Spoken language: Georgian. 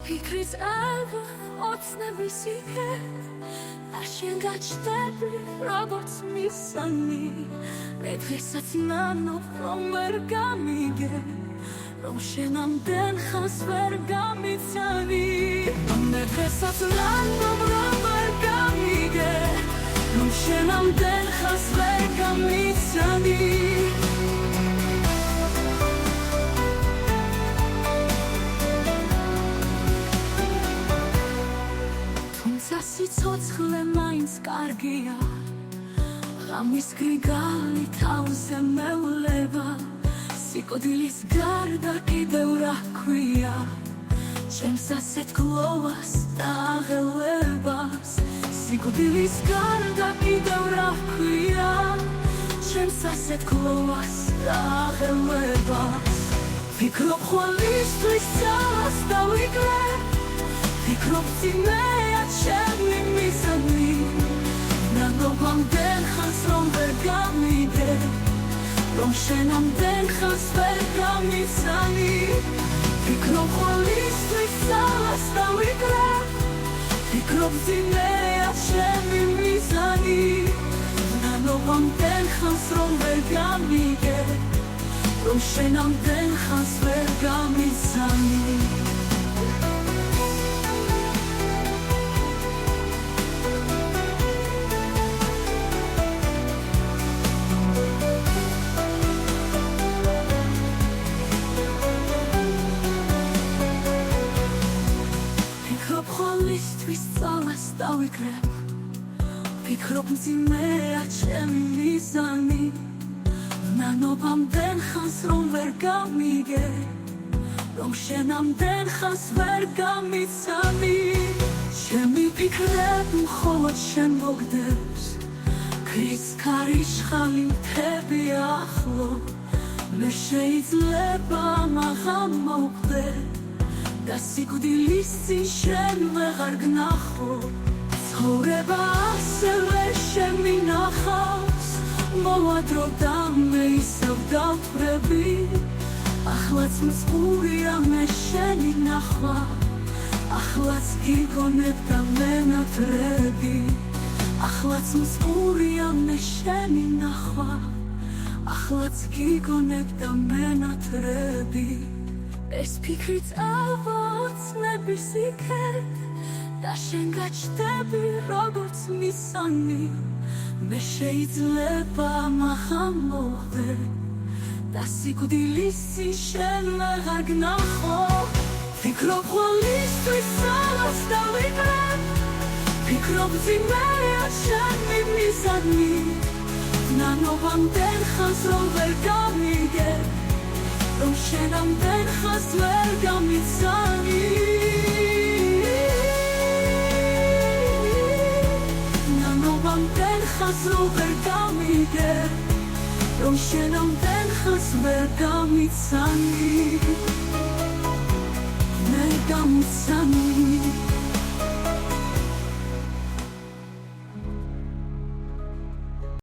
ფიქრიც აბა ოცნების იქე და შენ გაჩნდები როგორც მისანი მე დღესაც ნანობ რომ ვერ გამიგე რომ შენ ამდენ ხანს ვერ გამიცანი მე დღესაც ნანობ რომ ვერ გამიგე რომ შენ ამდენ ხანს ვერ გამიცანი სიცოცხლე მაინც კარგია ღამის გრიგალი თავზე მევლება სიკვდილის გარდა კიდევ რა ქვია ჩემს ასეთ გლოვას და აღელვებას სიკვდილის გარდა კიდევ რა ქვია ჩემს ასეთ გლოვას და აღელვებას ფიქრობ ხვალისთვის ცალას დავიკრე ფიქრობ წინეა ჩემი მისანი ნანობ ამდენ ხანს რომ ვერ გამიგე რომ შენ ამდენ ხანს ვერ გამიცანი ფიქრობ ხვალისთვის ცალას დავიკრე ფიქრობ წინეა ჩემი მისანი ნანობ ამდენ ხანს რომ ვერ გამიგე რომ შენ ამდენ ხანს ვერ გამიცანი ხვალისთვის წალას დავიკრებ ფიქრობ მძიმეა ჩემი მიზანი ნანობ ამდენ ხანს რომ ვერ გამიგე რომ შენ ამდენ ხანს ვერ გამიცანი ჩემი ფიქრები მხოლოდ შენ მოგდებს ქრის ქარიშხალი მთები ახლო მე შეიძლება მაღამ მოვხდე და სიკვდილის წინ შენ ვეღარ გნახო ცხოვრება ასევე შემინახავს მოვადრო და მე ისევ დავფრები ახლაც მსხურია მე შენი ნახვა ახლაც გიგონებ და მენატრები ახლაც მსხურია მე შენი ნახვა ახლაც გიგონებ და მენატრები ეს ფიქრიც აბა ოცნების იქე და შენ გაჩნდები როგორც მისანი მე შეიძლება მაღამ მოვხდე და სიკვდილის წინ შენ ვეღარ გნახო ფიქრობ ხვალისთვის ცალას დავიკრე ფიქრობ მძიმეა ჩემი მიზანი ნანობ ამდენ ხანს რომ ვერ გამიგე რომ შენ ამდენ ხანს ვერ გამიცანი ნანობ ამდენ ხანს რომ ვერ გამიგე რომ შენ ამდენ ხანს ვერ გამიცანი